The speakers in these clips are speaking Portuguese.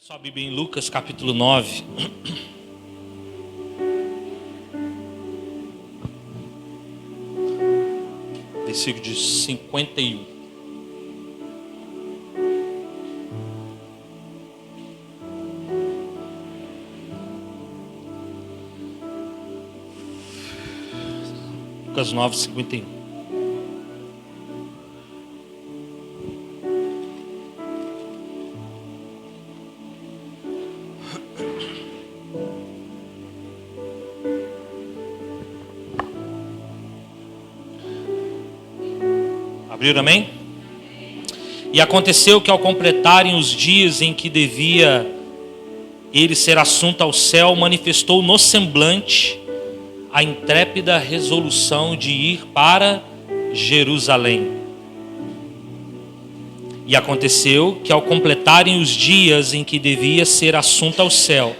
Sua Bíblia em Lucas capítulo 9. Versículo de 51. Lucas 9, 51. Abriram, amém? E aconteceu que ao completarem os dias em que devia ele ser assunto ao céu, manifestou no semblante a intrépida resolução de ir para Jerusalém. E aconteceu que ao completarem os dias em que devia ser assunto ao céu,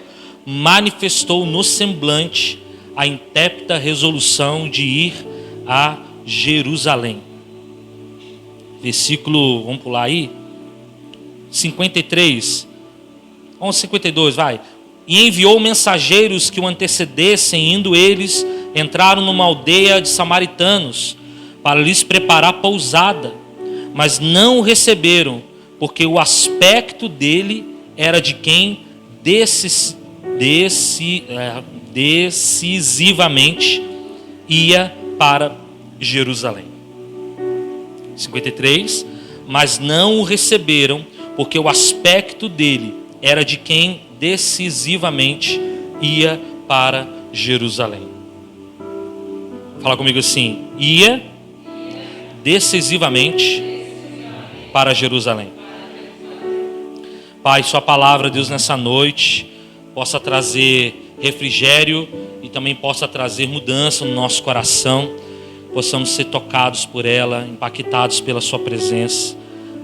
manifestou no semblante a intrépida resolução de ir a Jerusalém. Versículo, vamos pular aí, 53, vamos 52, vai. E enviou mensageiros que o antecedessem, indo eles, entraram numa aldeia de samaritanos, para lhes preparar pousada, mas não o receberam, porque o aspecto dele era de quem decisivamente ia para Jerusalém. 53, mas não o receberam, porque o aspecto dele era de quem decisivamente ia para Jerusalém. Fala comigo assim: ia decisivamente para Jerusalém. Pai, sua palavra, Deus, nessa noite possa trazer refrigério e também possa trazer mudança no nosso coração. Possamos ser tocados por ela, impactados pela sua presença.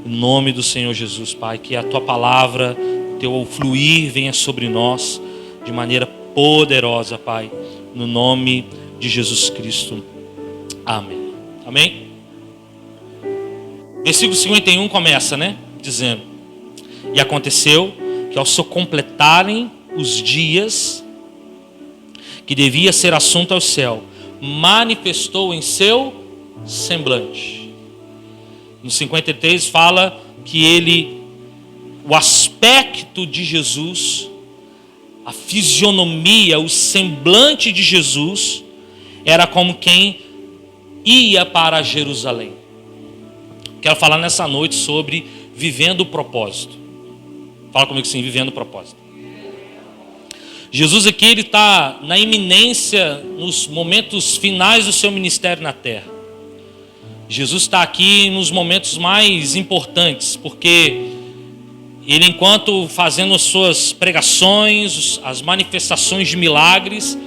Em nome do Senhor Jesus, Pai, que a tua palavra, o teu fluir venha sobre nós de maneira poderosa, Pai, no nome de Jesus Cristo. Amém. Amém? Versículo 51 começa, dizendo: e aconteceu que ao se completarem os dias que devia ser assunto ao céu, manifestou em seu semblante. No 53 fala que o aspecto de Jesus, a fisionomia, o semblante de Jesus, era como quem ia para Jerusalém. Quero falar nessa noite sobre vivendo o propósito. Fala comigo assim: vivendo o propósito. Jesus aqui, ele está na iminência, nos momentos finais do seu ministério na terra. Jesus está aqui nos momentos mais importantes, porque ele, enquanto fazendo as suas pregações, as manifestações de milagres,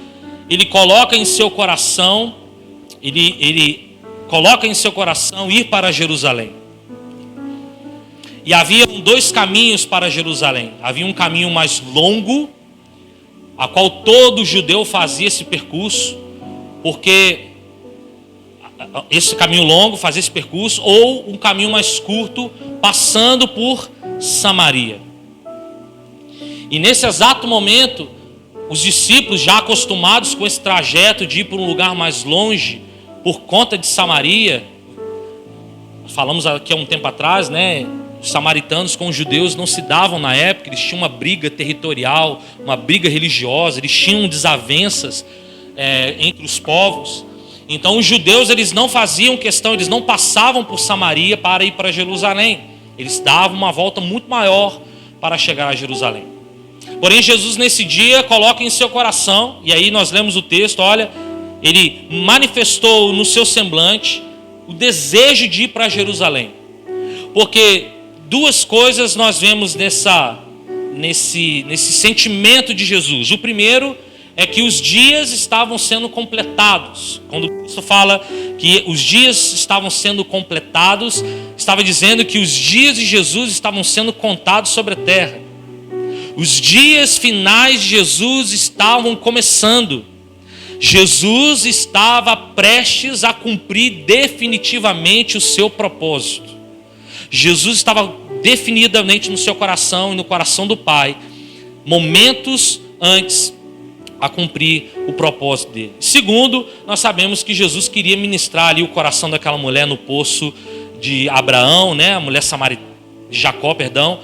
ele coloca em seu coração, ele coloca em seu coração ir para Jerusalém. E havia dois caminhos para Jerusalém. Havia um caminho mais longo, a qual todo judeu fazia esse percurso, porque esse caminho longo fazia esse percurso, ou um caminho mais curto, passando por Samaria. E nesse exato momento, os discípulos, já acostumados com esse trajeto de ir para um lugar mais longe, por conta de Samaria, falamos aqui há um tempo atrás, os samaritanos com os judeus não se davam na época, eles tinham uma briga territorial, uma briga religiosa, eles tinham desavenças entre os povos. Então os judeus, eles não faziam questão, eles não passavam por Samaria para ir para Jerusalém. Eles davam uma volta muito maior para chegar a Jerusalém. Porém Jesus nesse dia coloca em seu coração, e aí nós lemos o texto, olha, ele manifestou no seu semblante o desejo de ir para Jerusalém. Porque duas coisas nós vemos nesse sentimento de Jesus. O primeiro é que os dias estavam sendo completados. Quando Cristo fala que os dias estavam sendo completados, estava dizendo que os dias de Jesus estavam sendo contados sobre a terra. Os dias finais de Jesus estavam começando. Jesus estava prestes a cumprir definitivamente o seu propósito. Jesus estava definidamente no seu coração e no coração do Pai, momentos antes a cumprir o propósito dele. Segundo, nós sabemos que Jesus queria ministrar ali o coração daquela mulher no poço de Abraão, né? A mulher samaritana, Jacó, perdão,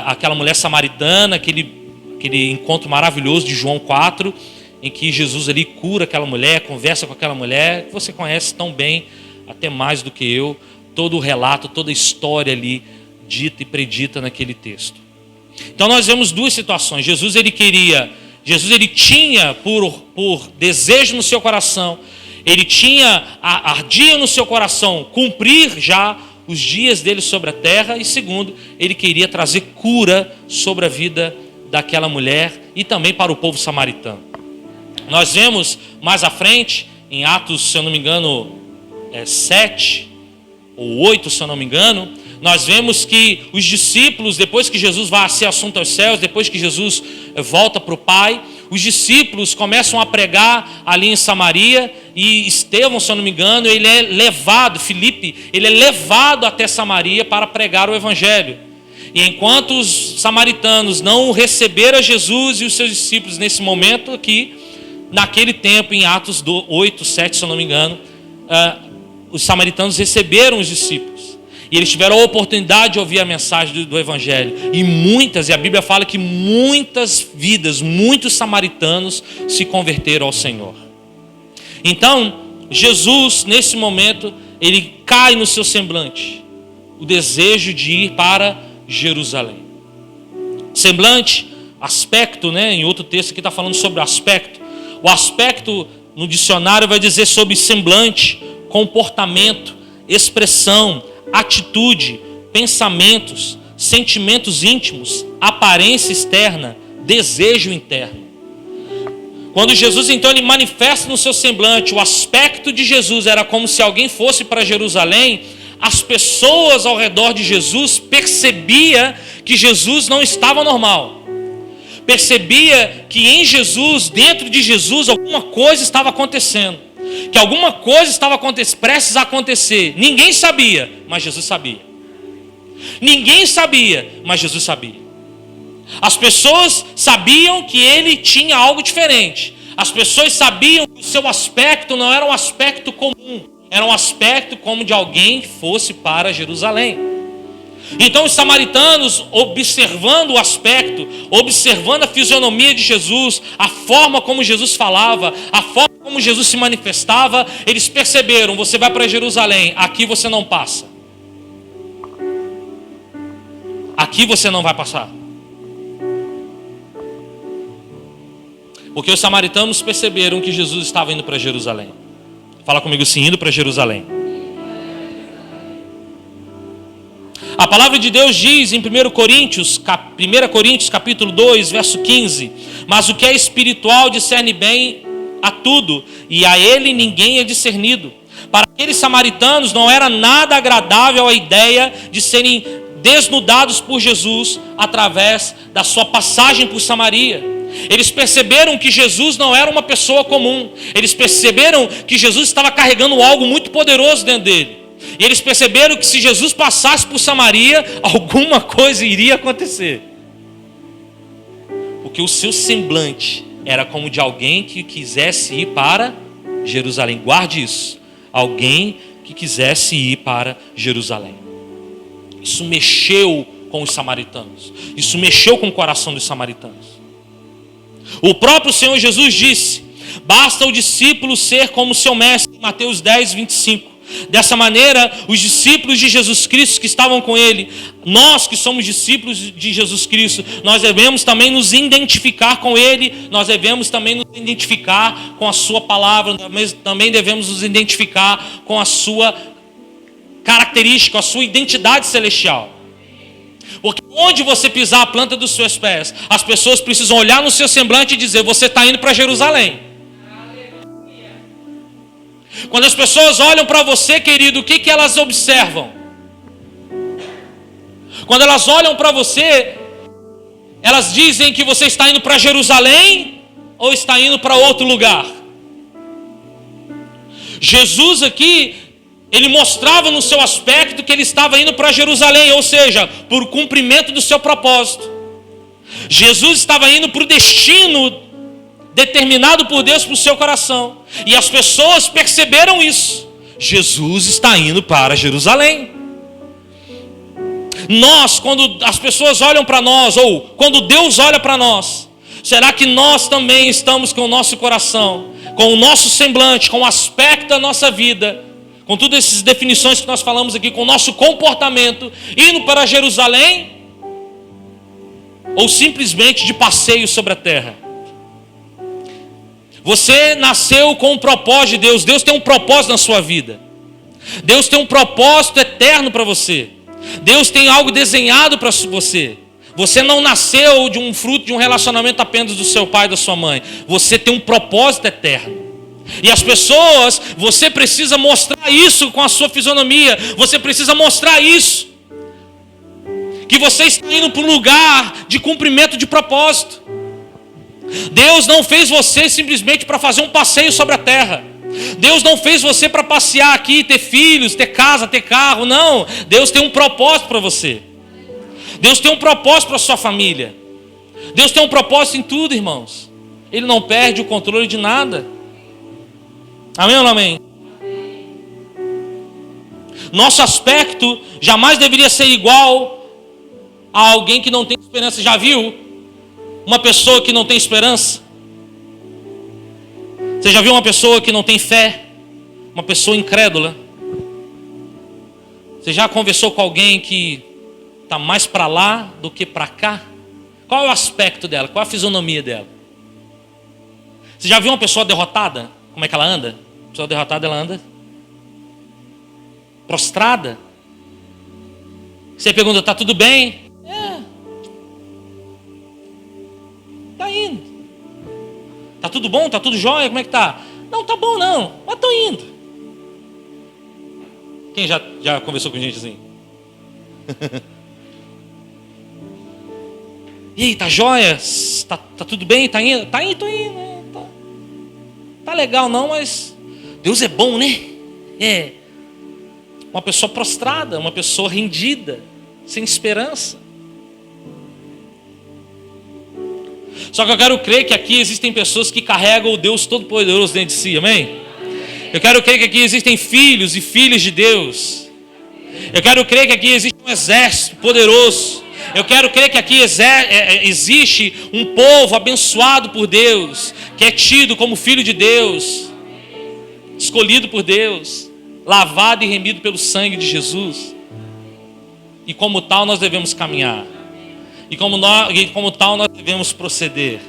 aquela mulher samaritana, aquele encontro maravilhoso de João 4, em que Jesus ali cura aquela mulher, conversa com aquela mulher, que você conhece tão bem, até mais do que eu, todo o relato, toda a história ali dita e predita naquele texto. Então nós vemos duas situações. Jesus ele tinha por desejo no seu coração, ele ardia no seu coração cumprir já os dias dele sobre a terra, e segundo, ele queria trazer cura sobre a vida daquela mulher e também para o povo samaritano. Nós vemos mais à frente, em Atos, se eu não me engano, 7 ou 8, se eu não me engano, nós vemos que os discípulos, depois que Jesus vai ser assunto aos céus, depois que Jesus volta para o Pai, os discípulos começam a pregar ali em Samaria, e Estevão, se eu não me engano, ele é levado, Filipe, ele é levado até Samaria para pregar o Evangelho. E enquanto os samaritanos não receberam Jesus e os seus discípulos nesse momento aqui, naquele tempo, em Atos 8, 7, se eu não me engano, os samaritanos receberam os discípulos. E eles tiveram a oportunidade de ouvir a mensagem do Evangelho. E a Bíblia fala que muitas vidas, muitos samaritanos se converteram ao Senhor. Então, Jesus, nesse momento, ele cai no seu semblante o desejo de ir para Jerusalém. Semblante, aspecto, né? Em outro texto aqui está falando sobre o aspecto. O aspecto no dicionário vai dizer sobre semblante, comportamento, expressão, atitude, pensamentos, sentimentos íntimos, aparência externa, desejo interno. Quando Jesus então ele manifesta no seu semblante o aspecto de Jesus, era como se alguém fosse para Jerusalém, as pessoas ao redor de Jesus percebia que Jesus não estava normal. Percebia que em Jesus, dentro de Jesus, alguma coisa estava acontecendo. Que alguma coisa estava prestes a acontecer. Ninguém sabia, mas Jesus sabia. Ninguém sabia, mas Jesus sabia. As pessoas sabiam que ele tinha algo diferente. As pessoas sabiam que o seu aspecto não era um aspecto comum. Era um aspecto como de alguém que fosse para Jerusalém. Então os samaritanos, observando o aspecto, observando a fisionomia de Jesus, a forma como Jesus falava, a forma como Jesus se manifestava, eles perceberam: você vai para Jerusalém, aqui você não passa. Aqui você não vai passar. Porque os samaritanos perceberam que Jesus estava indo para Jerusalém. Fala comigo assim: indo para Jerusalém. A palavra de Deus diz em 1 Coríntios capítulo 2, verso 15: mas o que é espiritual discerne bem a tudo, e a ele ninguém é discernido. Para aqueles samaritanos não era nada agradável a ideia de serem desnudados por Jesus através da sua passagem por Samaria. Eles perceberam que Jesus não era uma pessoa comum. Eles perceberam que Jesus estava carregando algo muito poderoso dentro dele. E eles perceberam que se Jesus passasse por Samaria, alguma coisa iria acontecer. Porque o seu semblante era como de alguém que quisesse ir para Jerusalém. Guarde isso. Alguém que quisesse ir para Jerusalém. Isso mexeu com os samaritanos. Isso mexeu com o coração dos samaritanos. O próprio Senhor Jesus disse: basta o discípulo ser como seu mestre, em Mateus 10, 25. Dessa maneira, os discípulos de Jesus Cristo que estavam com ele, nós que somos discípulos de Jesus Cristo, nós devemos também nos identificar com ele, nós devemos também nos identificar com a sua palavra, também devemos nos identificar com a sua característica, a sua identidade celestial. Porque onde você pisar a planta dos seus pés, as pessoas precisam olhar no seu semblante e dizer: você está indo para Jerusalém. Quando as pessoas olham para você, querido, o que elas observam? Quando elas olham para você, elas dizem que você está indo para Jerusalém ou está indo para outro lugar? Jesus aqui, ele mostrava no seu aspecto que ele estava indo para Jerusalém, ou seja, por cumprimento do seu propósito. Jesus estava indo para o destino determinado por Deus para o seu coração. E as pessoas perceberam isso. Jesus está indo para Jerusalém. Nós, quando as pessoas olham para nós, ou quando Deus olha para nós, será que nós também estamos com o nosso coração, com o nosso semblante, com o aspecto da nossa vida, com todas essas definições que nós falamos aqui, com o nosso comportamento, indo para Jerusalém? Ou simplesmente de passeio sobre a terra? Você nasceu com um propósito de Deus. Deus tem um propósito na sua vida. Deus tem um propósito eterno para você. Deus tem algo desenhado para você. Você não nasceu de um fruto de um relacionamento apenas do seu pai e da sua mãe. Você tem um propósito eterno. E as pessoas, você precisa mostrar isso com a sua fisionomia. Você precisa mostrar isso. Que você está indo para um lugar de cumprimento de propósito. Deus não fez você simplesmente para fazer um passeio sobre a terra. Deus não fez você para passear aqui, ter filhos, ter casa, ter carro. Não, Deus tem um propósito para você. Deus tem um propósito para a sua família. Deus tem um propósito em tudo, irmãos. Ele não perde o controle de nada. Amém ou não amém? Nosso aspecto jamais deveria ser igual a alguém que não tem esperança. Já viu uma pessoa que não tem esperança? Você já viu uma pessoa que não tem fé? Uma pessoa incrédula? Você já conversou com alguém que está mais para lá do que para cá? Qual é o aspecto dela? Qual é a fisionomia dela? Você já viu uma pessoa derrotada? Como é que ela anda? A pessoa derrotada, ela anda prostrada. Você pergunta, está tudo bem? Está indo. Está tudo bom? Está tudo jóia? Como é que está? Não, está bom não, mas estou indo. Quem já conversou com gente assim? E aí, tá jóia? Tá tudo bem? Tá indo? Tá indo, tô indo. Tá legal não, mas Deus é bom, né? É. Uma pessoa prostrada, uma pessoa rendida, sem esperança. Só que eu quero crer que aqui existem pessoas que carregam o Deus Todo-Poderoso dentro de si, amém? Eu quero crer que aqui existem filhos e filhas de Deus. Eu quero crer que aqui existe um exército poderoso. Eu quero crer que aqui existe um povo abençoado por Deus, que é tido como filho de Deus, escolhido por Deus, lavado e remido pelo sangue de Jesus. E como tal nós devemos caminhar. E como tal nós devemos proceder.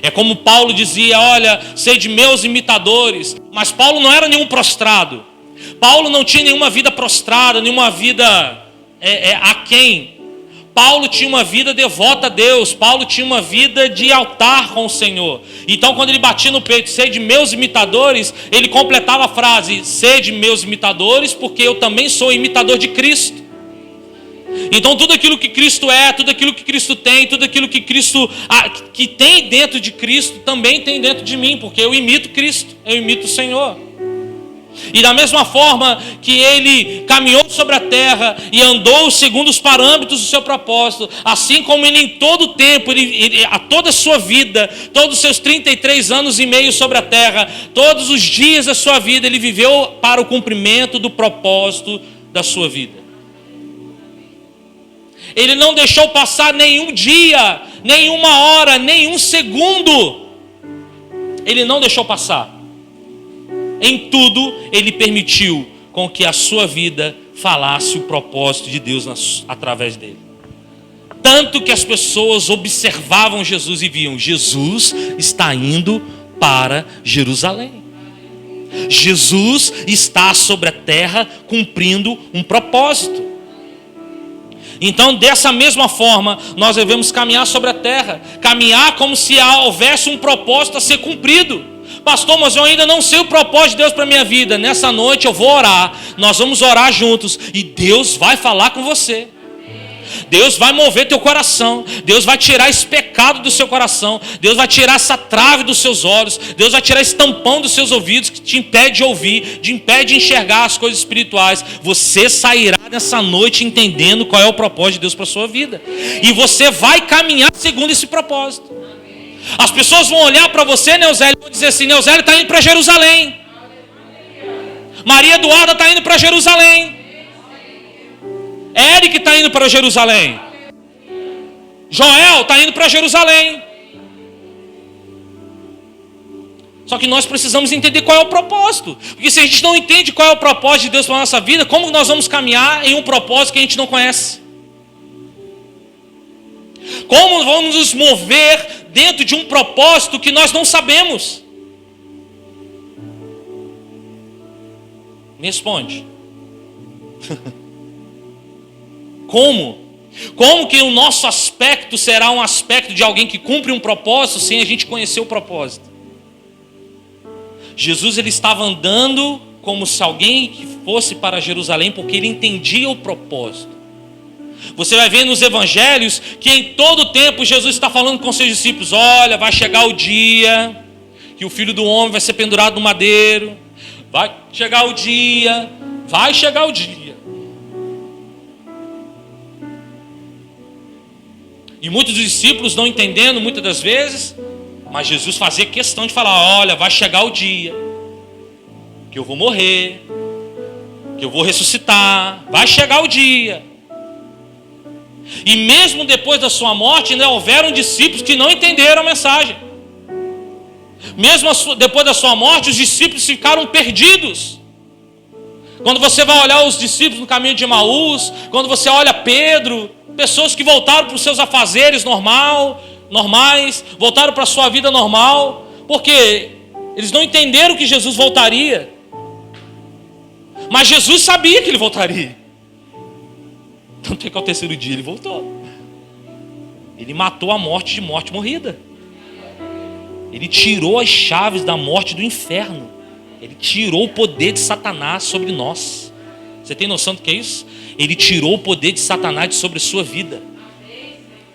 É como Paulo dizia, olha, sede meus imitadores. Mas Paulo não era nenhum prostrado. Paulo não tinha nenhuma vida prostrada, nenhuma vida aquém. Paulo tinha uma vida devota a Deus. Paulo tinha uma vida de altar com o Senhor. Então quando ele batia no peito, sede meus imitadores, ele completava a frase, sede meus imitadores, porque eu também sou imitador de Cristo. Então tudo aquilo que Cristo é, tudo aquilo que Cristo tem, tudo aquilo que Cristo que tem dentro de Cristo, também tem dentro de mim, porque eu imito Cristo, eu imito o Senhor. E da mesma forma que ele caminhou sobre a terra e andou segundo os parâmetros do seu propósito, assim como ele em todo o tempo, a toda a sua vida, todos os seus 33 anos e meio sobre a terra, todos os dias da sua vida, ele viveu para o cumprimento do propósito da sua vida. Ele não deixou passar nenhum dia, nenhuma hora, nenhum segundo. Ele não deixou passar. Em tudo, ele permitiu com que a sua vida falasse o propósito de Deus através dele. Tanto que as pessoas observavam Jesus e viam, Jesus está indo para Jerusalém. Jesus está sobre a terra cumprindo um propósito. Então, dessa mesma forma, nós devemos caminhar sobre a terra. Caminhar como se houvesse um propósito a ser cumprido. Pastor, mas eu ainda não sei o propósito de Deus para a minha vida. Nessa noite eu vou orar. Nós vamos orar juntos. E Deus vai falar com você. Deus vai mover teu coração. Deus vai tirar esse pecado do seu coração. Deus vai tirar essa trave dos seus olhos. Deus vai tirar esse tampão dos seus ouvidos que te impede de ouvir, te impede de enxergar as coisas espirituais. Você sairá nessa noite entendendo qual é o propósito de Deus para a sua vida. E você vai caminhar segundo esse propósito. As pessoas vão olhar para você, Neuzélio, e vão dizer assim: Neuzélio está indo para Jerusalém. Maria Eduarda está indo para Jerusalém. Eric está indo para Jerusalém. Joel está indo para Jerusalém. Só que nós precisamos entender qual é o propósito. Porque se a gente não entende qual é o propósito de Deus para a nossa vida, como nós vamos caminhar em um propósito que a gente não conhece? Como vamos nos mover dentro de um propósito que nós não sabemos? Me responde. Como? Como que o nosso aspecto será um aspecto de alguém que cumpre um propósito sem a gente conhecer o propósito? Jesus, ele estava andando como se alguém que fosse para Jerusalém, porque ele entendia o propósito. Você vai ver nos evangelhos que em todo tempo Jesus está falando com seus discípulos: olha, vai chegar o dia que o Filho do Homem vai ser pendurado no madeiro. Vai chegar o dia, vai chegar o dia. E muitos dos discípulos não entendendo muitas das vezes, mas Jesus fazia questão de falar: olha, vai chegar o dia que eu vou morrer, que eu vou ressuscitar, vai chegar o dia. E mesmo depois da sua morte, ainda houveram discípulos que não entenderam a mensagem. Mesmo depois da sua morte, os discípulos ficaram perdidos. Quando você vai olhar os discípulos no caminho de Emaús, quando você olha Pedro, pessoas que voltaram para os seus afazeres normais, voltaram para a sua vida normal, porque eles não entenderam que Jesus voltaria. Mas Jesus sabia que ele voltaria. Tanto é que ao terceiro dia ele voltou. Ele matou a morte de morte morrida. Ele tirou as chaves da morte do inferno. Ele tirou o poder de Satanás sobre nós. Você tem noção do que é isso? Ele tirou o poder de Satanás sobre a sua vida,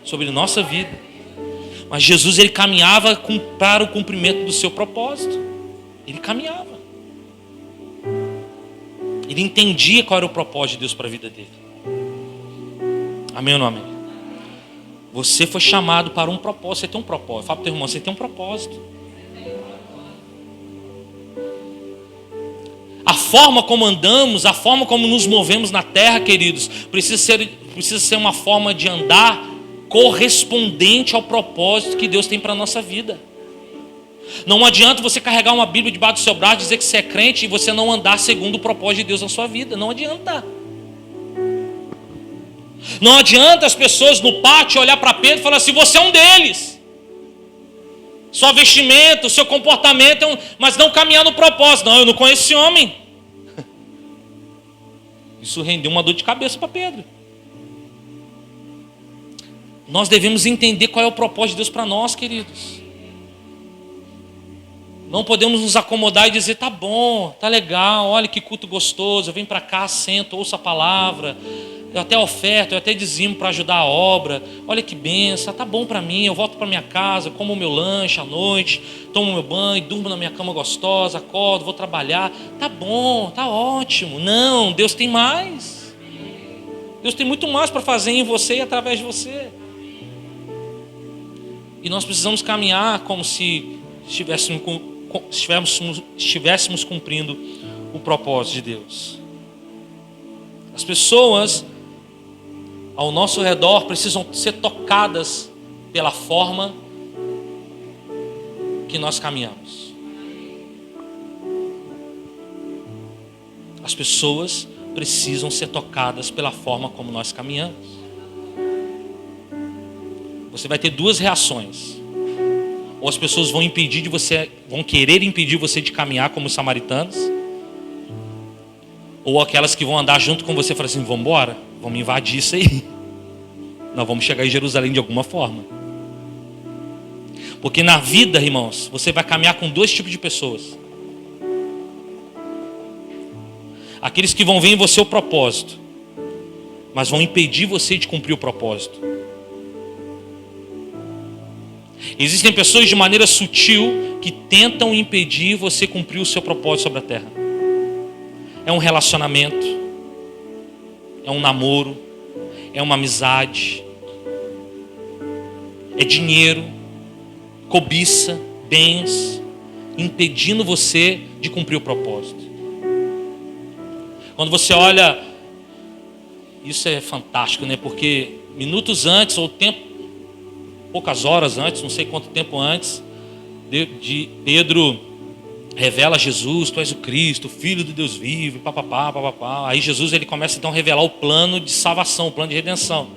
sobre a nossa vida. Mas Jesus, ele caminhava para o cumprimento do seu propósito. Ele caminhava. Ele entendia qual era o propósito de Deus para a vida dele. Amém ou não amém? Você foi chamado para um propósito. Você tem um propósito. Fala para o teu irmão: você tem um propósito. A forma como andamos, a forma como nos movemos na terra, queridos, precisa ser uma forma de andar correspondente ao propósito que Deus tem para a nossa vida. Não adianta você carregar uma Bíblia debaixo do seu braço, dizer que você é crente e você não andar segundo o propósito de Deus na sua vida. Não adianta. Não adianta as pessoas no pátio olhar para Pedro e falar assim: você é um deles. Sua vestimenta, o seu comportamento, mas não caminhar no propósito. Não, eu não conheço esse homem. Isso rendeu uma dor de cabeça para Pedro. Nós devemos entender qual é o propósito de Deus para nós, queridos. Não podemos nos acomodar e dizer: tá bom, tá legal, olha que culto gostoso, eu venho para cá, sento, ouço a palavra, eu até oferto, eu até dizimo para ajudar a obra, olha que benção, tá bom para mim, eu volto para minha casa, como o meu lanche à noite, tomo meu banho, durmo na minha cama gostosa, acordo, vou trabalhar, tá bom, tá ótimo. Não, Deus tem mais. Deus tem muito mais para fazer em você e através de você. E nós precisamos caminhar como se estivéssemos cumprindo o propósito de Deus. As pessoas ao nosso redor precisam ser tocadas pela forma que nós caminhamos. As pessoas precisam ser tocadas pela forma como nós caminhamos. Você vai ter duas reações. Ou as pessoas vão querer impedir você de caminhar como os samaritanos, ou aquelas que vão andar junto com você e falar assim: vamos embora, vamos invadir isso aí. Nós vamos chegar em Jerusalém de alguma forma. Porque na vida, irmãos, você vai caminhar com dois tipos de pessoas. Aqueles que vão ver em você o propósito, mas vão impedir você de cumprir o propósito. Existem pessoas de maneira sutil que tentam impedir você cumprir o seu propósito sobre a terra. É um relacionamento, é um namoro, é uma amizade, é dinheiro, cobiça, bens, impedindo você de cumprir o propósito. Quando você olha, isso é fantástico, né? Porque minutos antes, ou poucas horas antes, não sei quanto tempo antes, de Pedro revela a Jesus: tu és o Cristo, o Filho do Deus vivo, papapá, papapá. Aí Jesus, ele começa então a revelar o plano de salvação, o plano de redenção.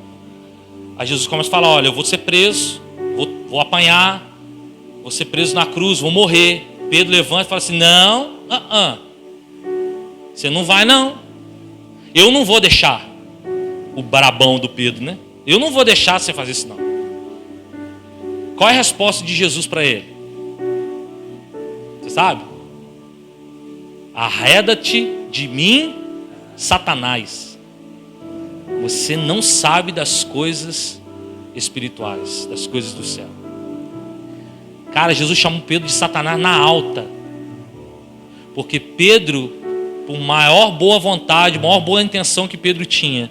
Aí Jesus começa a falar: olha, eu vou ser preso, vou apanhar, vou ser preso na cruz, vou morrer. Pedro levanta e fala assim: não, você não vai não. Eu não vou deixar. O brabão do Pedro, né? Eu não vou deixar você fazer isso não. Qual é a resposta de Jesus para ele? Você sabe? Arreda-te de mim, Satanás. Você não sabe das coisas espirituais, das coisas do céu. Cara, Jesus chamou Pedro de Satanás na alta. Porque Pedro, por maior boa vontade, maior boa intenção que Pedro tinha,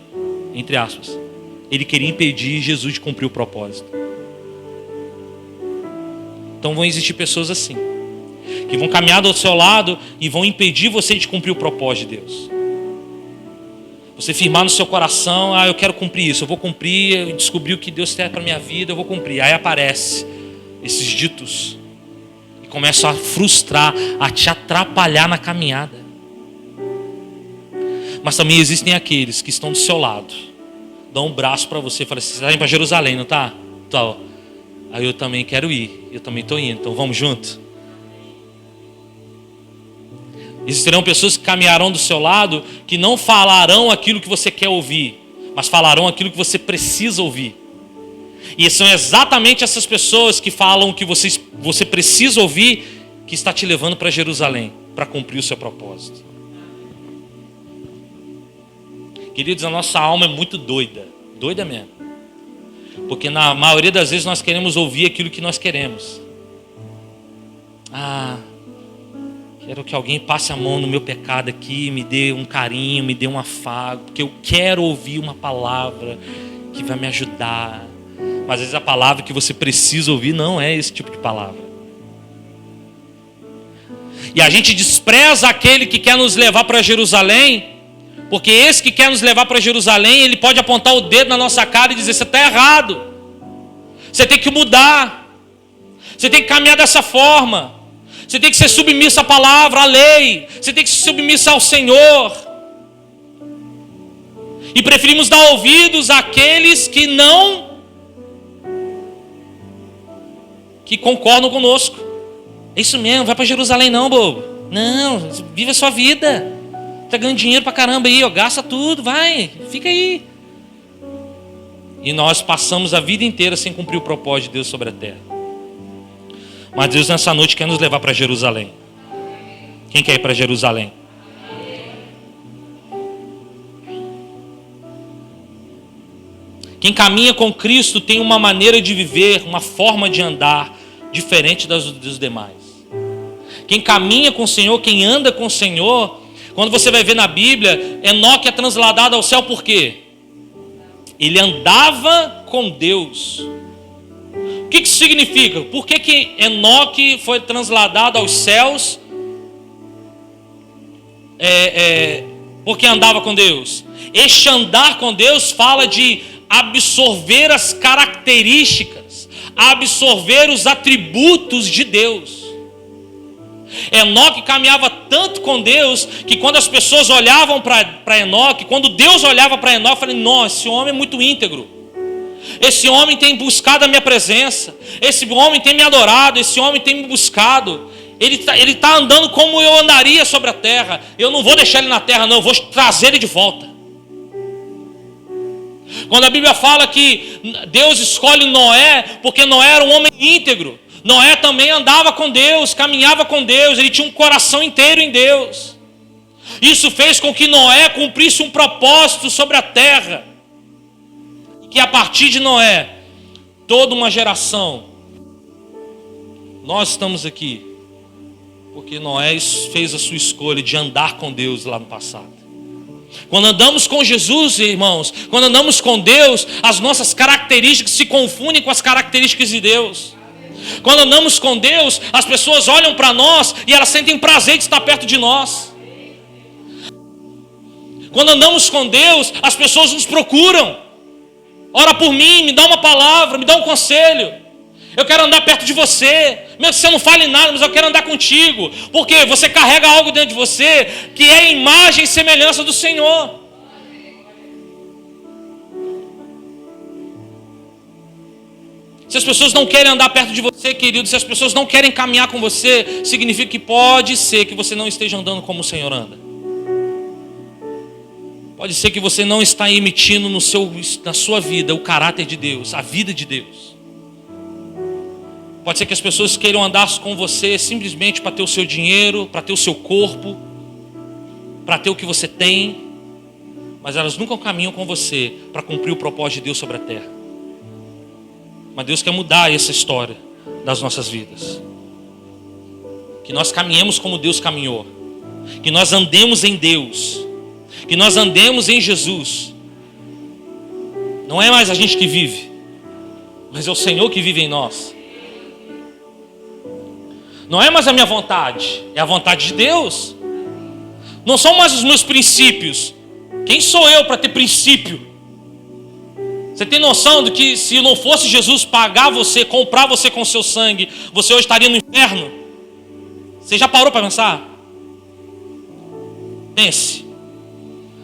entre aspas, ele queria impedir Jesus de cumprir o propósito. Então vão existir pessoas assim, que vão caminhar do seu lado e vão impedir você de cumprir o propósito de Deus. Você firmar no seu coração: eu quero cumprir isso, eu vou cumprir, eu descobri o que Deus quer para a minha vida, eu vou cumprir. Aí aparece esses ditos e começam a frustrar, a te atrapalhar na caminhada. Mas também existem aqueles que estão do seu lado, dão um braço para você e falam assim: você está indo para Jerusalém, não está? Tá. Aí eu também quero ir, eu também estou indo, então vamos junto. Existirão pessoas que caminharão do seu lado, que não falarão aquilo que você quer ouvir, mas falarão aquilo que você precisa ouvir. E são exatamente essas pessoas que falam o que você precisa ouvir, que está te levando para Jerusalém, para cumprir o seu propósito. Queridos, a nossa alma é muito doida, doida mesmo. Porque na maioria das vezes nós queremos ouvir aquilo que nós queremos. Quero que alguém passe a mão no meu pecado aqui, me dê um carinho, me dê um afago, porque eu quero ouvir uma palavra que vai me ajudar. Mas às vezes a palavra que você precisa ouvir não é esse tipo de palavra. E a gente despreza aquele que quer nos levar para Jerusalém, porque esse que quer nos levar para Jerusalém, ele pode apontar o dedo na nossa cara e dizer: você está errado, você tem que mudar, você tem que caminhar dessa forma, você tem que ser submisso à palavra, à lei, você tem que ser submisso ao Senhor. E preferimos dar ouvidos àqueles que concordam conosco. É isso mesmo, vai para Jerusalém não, bobo. Não, vive a sua vida. Está ganhando dinheiro pra caramba aí, gasta tudo, vai, fica aí. E nós passamos a vida inteira sem cumprir o propósito de Deus sobre a terra. Mas Deus nessa noite quer nos levar para Jerusalém. Quem quer ir para Jerusalém? Quem caminha com Cristo tem uma maneira de viver, uma forma de andar diferente dos demais. Quem caminha com o Senhor, quem anda com o Senhor, quando você vai ver na Bíblia, Enoque é transladado ao céu por quê? Ele andava com Deus. O que isso significa? Por que Enoque foi transladado aos céus? Porque andava com Deus. Este andar com Deus fala de absorver as características, absorver os atributos de Deus. Enoque caminhava tanto com Deus que quando as pessoas olhavam para Enoque, quando Deus olhava para Enoque, eu falei: nossa, esse homem é muito íntegro, esse homem tem buscado a minha presença, esse homem tem me adorado, esse homem tem me buscado, ele está andando como eu andaria sobre a terra. Eu não vou deixar ele na terra não, eu vou trazer ele de volta. Quando a Bíblia fala que Deus escolhe Noé, porque Noé era um homem íntegro, Noé também andava com Deus, caminhava com Deus, ele tinha um coração inteiro em Deus. Isso fez com que Noé cumprisse um propósito sobre a terra. que a partir de Noé, toda uma geração, nós estamos aqui porque Noé fez a sua escolha de andar com Deus lá no passado. Quando andamos com Jesus, irmãos, quando andamos com Deus, as nossas características se confundem com as características de Deus. Quando andamos com Deus, as pessoas olham para nós e elas sentem prazer de estar perto de nós. Quando andamos com Deus, as pessoas nos procuram. Ora por mim, me dá uma palavra, me dá um conselho. Eu quero andar perto de você. Mesmo que você não fale nada, mas eu quero andar contigo. Porque você carrega algo dentro de você que é imagem e semelhança do Senhor. Se as pessoas não querem andar perto de você, querido, se as pessoas não querem caminhar com você, significa que pode ser que você não esteja andando como o Senhor anda. Pode ser que você não está emitindo na sua vida o caráter de Deus, a vida de Deus. Pode ser que as pessoas queiram andar com você simplesmente para ter o seu dinheiro, para ter o seu corpo, para ter o que você tem, mas elas nunca caminham com você para cumprir o propósito de Deus sobre a terra. Mas Deus quer mudar essa história das nossas vidas. Que nós caminhemos como Deus caminhou. Que nós andemos em Deus. Que nós andemos em Jesus. Não é mais a gente que vive, mas é o Senhor que vive em nós. Não é mais a minha vontade, é a vontade de Deus. Não são mais os meus princípios. Quem sou eu para ter princípio? Você tem noção de que se não fosse Jesus pagar você, comprar você com o seu sangue, você hoje estaria no inferno? Você já parou para pensar? Pense.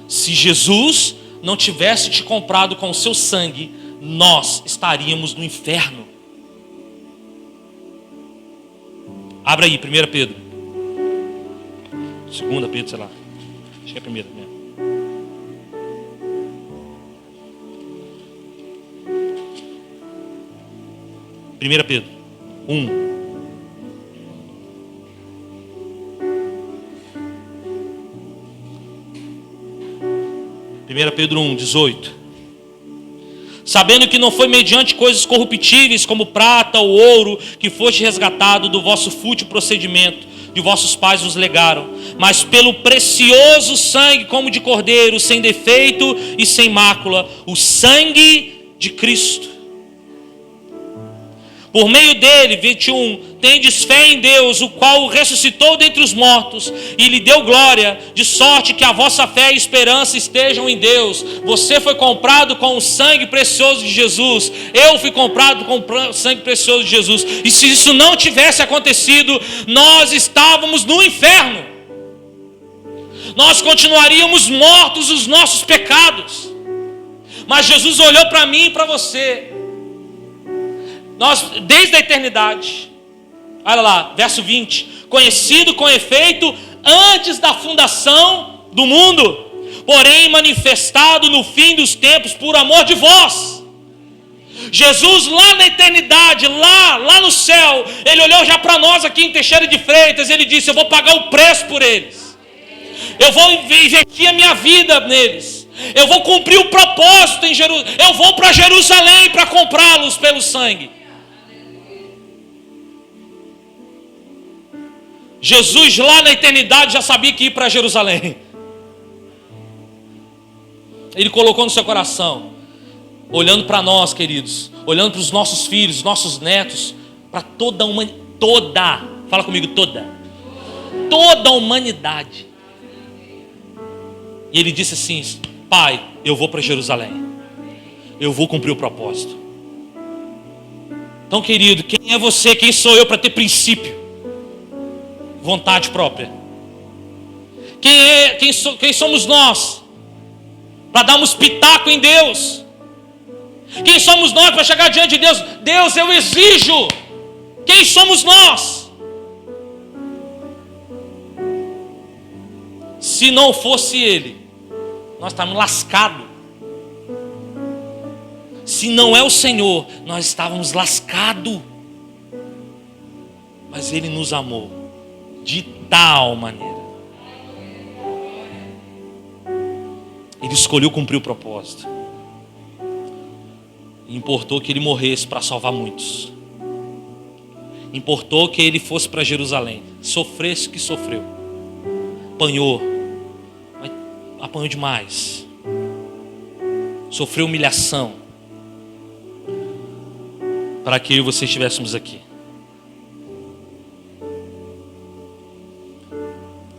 Se Jesus não tivesse te comprado com o seu sangue, nós estaríamos no inferno. Abra aí, 1 Pedro. 2 Pedro, sei lá. Acho que é 1 mesmo. 1 Pedro 1. Pedro 1, 18. Sabendo que não foi mediante coisas corruptíveis como prata ou ouro que foste resgatado do vosso fútil procedimento que vossos pais vos legaram, mas pelo precioso sangue como de cordeiro, sem defeito e sem mácula, o sangue de Cristo. Por meio dele, 21, tendes fé em Deus, o qual o ressuscitou dentre os mortos e lhe deu glória, de sorte que a vossa fé e esperança estejam em Deus. Você foi comprado com o sangue precioso de Jesus. Eu fui comprado com o sangue precioso de Jesus. E se isso não tivesse acontecido, nós estávamos no inferno. Nós continuaríamos mortos nos nossos pecados. Mas Jesus olhou para mim e para você. Nós, desde a eternidade, olha lá, verso 20, conhecido com efeito antes da fundação do mundo, porém manifestado no fim dos tempos por amor de vós. Jesus lá na eternidade, lá no céu, Ele olhou já para nós aqui em Teixeira de Freitas, Ele disse: eu vou pagar o preço por eles, eu vou investir a minha vida neles, eu vou cumprir o propósito em Jerusalém, eu vou para Jerusalém para comprá-los pelo sangue. Jesus lá na eternidade já sabia que ia para Jerusalém. Ele colocou no seu coração, olhando para nós, queridos, olhando para os nossos filhos, nossos netos, para toda a humanidade, fala comigo, toda a humanidade. E ele disse assim: Pai, eu vou para Jerusalém, eu vou cumprir o propósito. Então, querido, quem é você, quem sou eu para ter princípio? Vontade própria. Quem somos nós para darmos pitaco em Deus? Quem somos nós para chegar diante de Deus? Deus, eu exijo. Quem somos nós? Se não fosse Ele, nós estávamos lascados. Se não é o Senhor, nós estávamos lascados. Mas Ele nos amou de tal maneira. Ele escolheu cumprir o propósito. Importou que ele morresse para salvar muitos. Importou que ele fosse para Jerusalém, sofresse o que sofreu. Apanhou, mas apanhou demais. Sofreu humilhação para que eu e você estivéssemos aqui.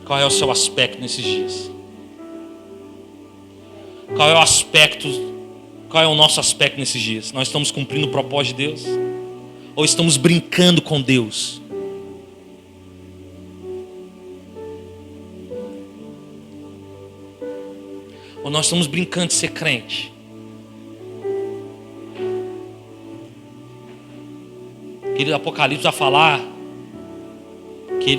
Qual é o seu aspecto nesses dias? Qual é o aspecto, qual é o nosso aspecto nesses dias? Nós estamos cumprindo o propósito de Deus? Ou estamos brincando com Deus? Ou nós estamos brincando de ser crente? Aquele Apocalipse vai falar que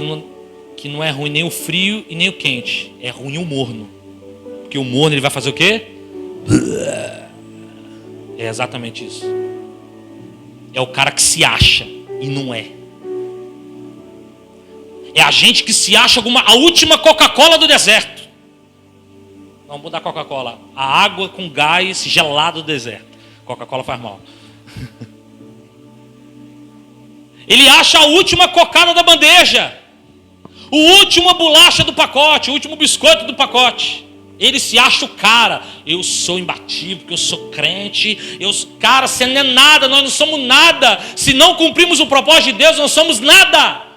não é ruim nem o frio e nem o quente. É ruim o morno. Porque o morno ele vai fazer o quê? É exatamente isso. É o cara que se acha e não é. É a gente que se acha a última Coca-Cola do deserto. Vamos mudar a Coca-Cola. A água com gás gelado do deserto. Coca-Cola faz mal. Ele acha a última cocada da bandeja. O último bolacha do pacote. O último biscoito do pacote. Ele se acha o cara. Eu sou imbatível, porque eu sou crente. Cara, você não é nada, nós não somos nada. Se não cumprimos o propósito de Deus, não somos nada.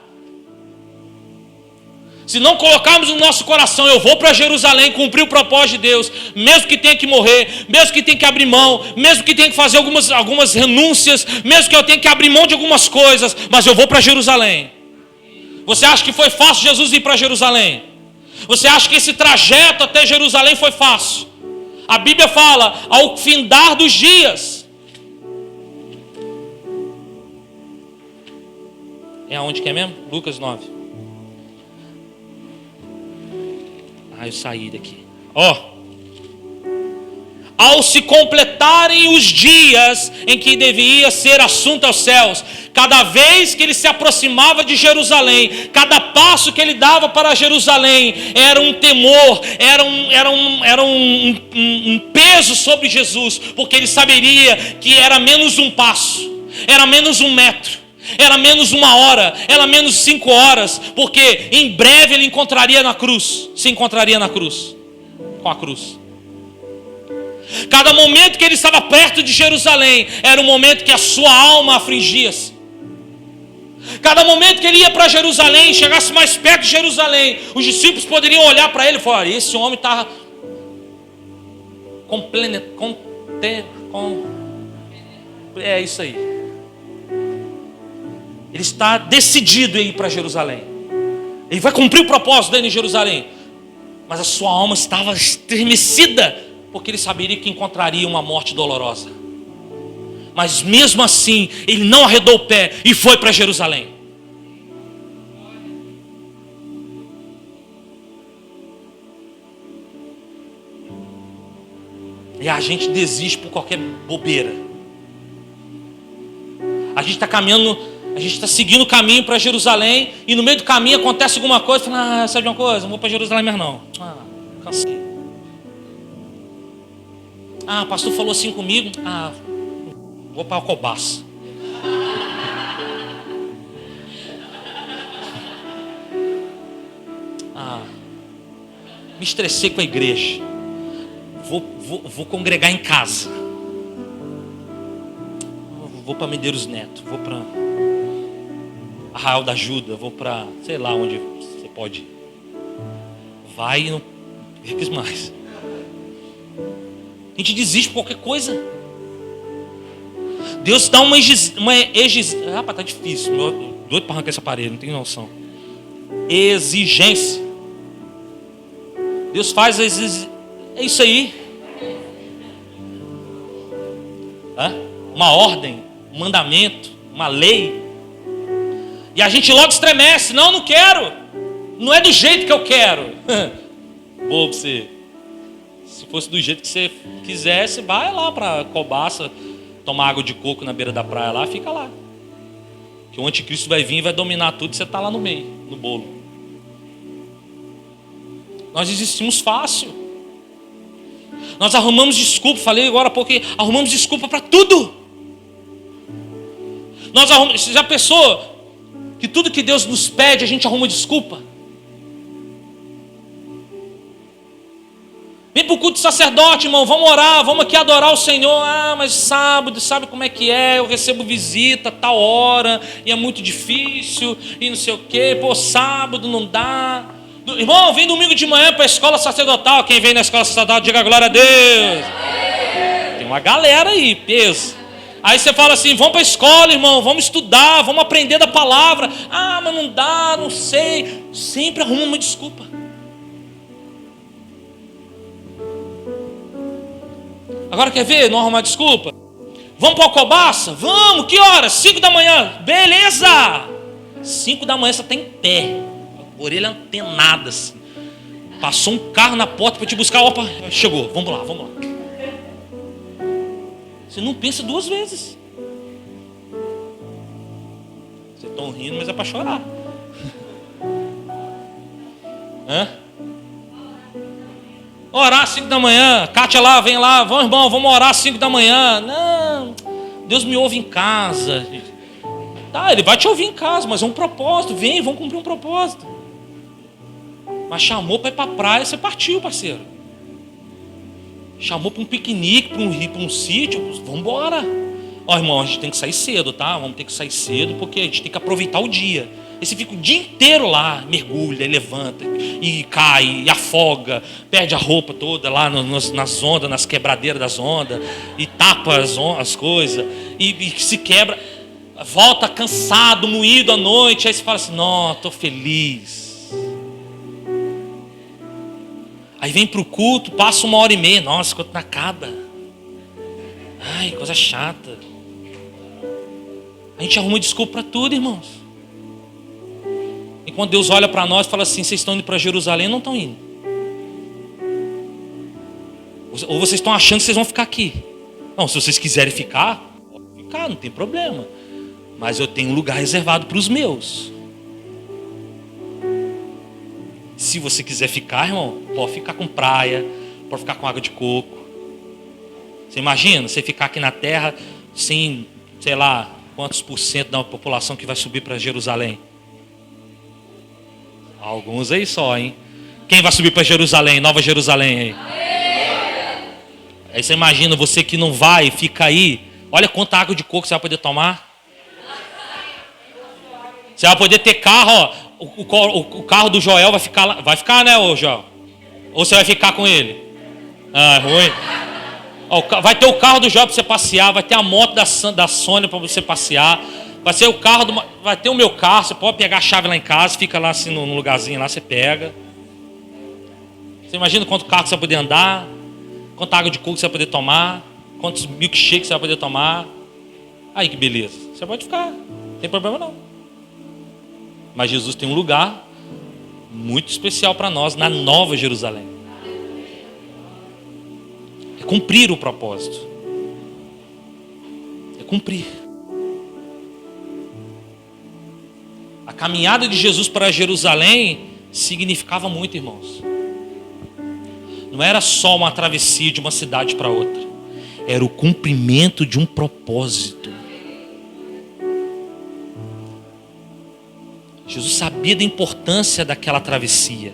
Se não colocarmos no nosso coração, eu vou para Jerusalém cumprir o propósito de Deus, mesmo que tenha que morrer, mesmo que tenha que abrir mão, mesmo que tenha que fazer algumas renúncias, mesmo que eu tenha que abrir mão de algumas coisas, mas eu vou para Jerusalém. Você acha que foi fácil Jesus ir para Jerusalém? Você acha que esse trajeto até Jerusalém foi fácil? A Bíblia fala, ao findar dos dias. É aonde que é mesmo? Lucas 9. Eu saí daqui. Ao se completarem os dias em que devia ser assunto aos céus, cada vez que ele se aproximava de Jerusalém, cada passo que ele dava para Jerusalém, era um temor, era um peso sobre Jesus, porque ele saberia que era menos um passo, era menos um metro, era menos uma hora, era menos 5 horas, porque em breve ele encontraria na cruz, se encontraria na cruz, com a cruz. Cada momento que ele estava perto de Jerusalém, era um momento que a sua alma afligia-se. Cada momento que ele ia para Jerusalém, chegasse mais perto de Jerusalém, os discípulos poderiam olhar para ele e falar, esse homem está é isso aí. Ele está decidido a ir para Jerusalém. Ele vai cumprir o propósito dele em Jerusalém. Mas a sua alma estava estremecida, porque ele saberia que encontraria uma morte dolorosa. Mas mesmo assim, ele não arredou o pé e foi para Jerusalém. E a gente desiste por qualquer bobeira. A gente está caminhando, a gente está seguindo o caminho para Jerusalém, e no meio do caminho acontece alguma coisa, fala, sabe de uma coisa? Não vou para Jerusalém mais não. Cansei. O pastor falou assim comigo, vou para Alcobaça. Me estressei com a igreja. Vou congregar em casa. Vou para Medeiros Neto. Vou para Arraial da Ajuda. Vou para, sei lá onde você pode ir. Vai e não quis mais. A gente desiste por qualquer coisa. Deus dá uma exigência. Rapaz, tá difícil. Doido para arrancar esse aparelho, não tem noção. Exigência. Deus faz é isso aí. Uma ordem, um mandamento, uma lei. E a gente logo estremece. Não quero. Não é do jeito que eu quero. Bobo você. Se fosse do jeito que você quisesse, vai lá para Cobaça, tomar água de coco na beira da praia lá, fica lá. Que o anticristo vai vir e vai dominar tudo e você está lá no meio, no bolo. Nós desistimos fácil. Nós arrumamos desculpa, falei agora porque arrumamos desculpa para tudo. Nós arrumamos, já pensou que tudo que Deus nos pede a gente arruma desculpa? Vem para o culto de sacerdote, irmão, vamos orar, vamos aqui adorar o Senhor. Ah, mas sábado, sabe como é que é? Eu recebo visita tal hora e é muito difícil e não sei o quê. Pô, sábado não dá. Irmão, vem domingo de manhã para a escola sacerdotal. Quem vem na escola sacerdotal, diga glória a Deus. Tem uma galera aí, peso. Aí você fala assim, vamos para a escola, irmão, vamos estudar, vamos aprender da palavra. Ah, mas não dá, não sei. Sempre arruma uma desculpa. Agora quer ver? Não arrumar desculpa? Vamos para o Alcobaça? Vamos, que horas? 5 da manhã. Beleza! 5 da manhã você está em pé. Orelha antenada assim. Passou um carro na porta para te buscar. Opa, chegou. Vamos lá, vamos lá. Você não pensa duas vezes. Vocês estão rindo, mas é para chorar. Hã? Orar às 5 da manhã. Kátia lá, vem lá. Vamos, irmão, vamos orar às 5 da manhã. Não, Deus me ouve em casa. Tá, Ele vai te ouvir em casa, mas é um propósito. Vem, vamos cumprir um propósito. Mas chamou para ir para a praia, você partiu, parceiro. Chamou para um piquenique, para um sítio. Vamos embora. Ó, irmão, a gente tem que sair cedo, tá? Vamos ter que sair cedo, porque a gente tem que aproveitar o dia. Aí você fica o dia inteiro lá, mergulha, levanta, e cai, e afoga, perde a roupa toda lá nas ondas, nas quebradeiras das ondas, e tapa as coisas, e se quebra, volta cansado, moído à noite, aí você fala assim, não, estou feliz. Aí vem para o culto, passa 1h30, nossa, quanto não acaba. Ai, coisa chata. A gente arruma desculpa para tudo, irmãos. E quando Deus olha para nós e fala assim, vocês estão indo para Jerusalém ou não estão indo? Ou vocês estão achando que vocês vão ficar aqui? Não, se vocês quiserem ficar, pode ficar, não tem problema. Mas eu tenho um lugar reservado para os meus. Se você quiser ficar, irmão, pode ficar com praia, pode ficar com água de coco. Você imagina, você ficar aqui na terra sem, sei lá, quantos por cento da população que vai subir para Jerusalém? Alguns aí só, hein? Quem vai subir para Jerusalém, Nova Jerusalém aí? Aí você imagina, você que não vai, fica aí. Olha quanta água de coco você vai poder tomar. Você vai poder ter carro, ó. O carro do Joel vai ficar, né, ô Joel? Ou você vai ficar com ele? Ah, é ruim. Ó, vai ter o carro do Joel para você passear, vai ter a moto da Sônia para você passear. Vai ser o carro vai ter o meu carro, você pode pegar a chave lá em casa, fica lá assim no lugarzinho lá, você pega. Você imagina quanto carro você vai poder andar, quanta água de coco você vai poder tomar, quantos milkshakes você vai poder tomar. Aí que beleza, você pode ficar, não tem problema não. Mas Jesus tem um lugar muito especial para nós na Nova Jerusalém. É cumprir o propósito. É cumprir. A caminhada de Jesus para Jerusalém significava muito, irmãos. Não era só uma travessia de uma cidade para outra. Era o cumprimento de um propósito. Jesus sabia da importância daquela travessia.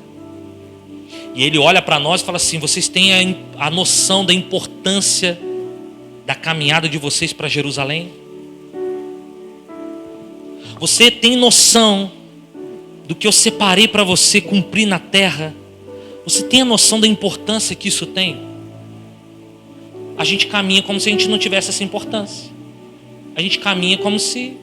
E Ele olha para nós e fala assim, vocês têm a noção da importância da caminhada de vocês para Jerusalém? Você tem noção do que eu separei para você cumprir na terra? Você tem a noção da importância que isso tem? A gente caminha como se a gente não tivesse essa importância. A gente caminha como se...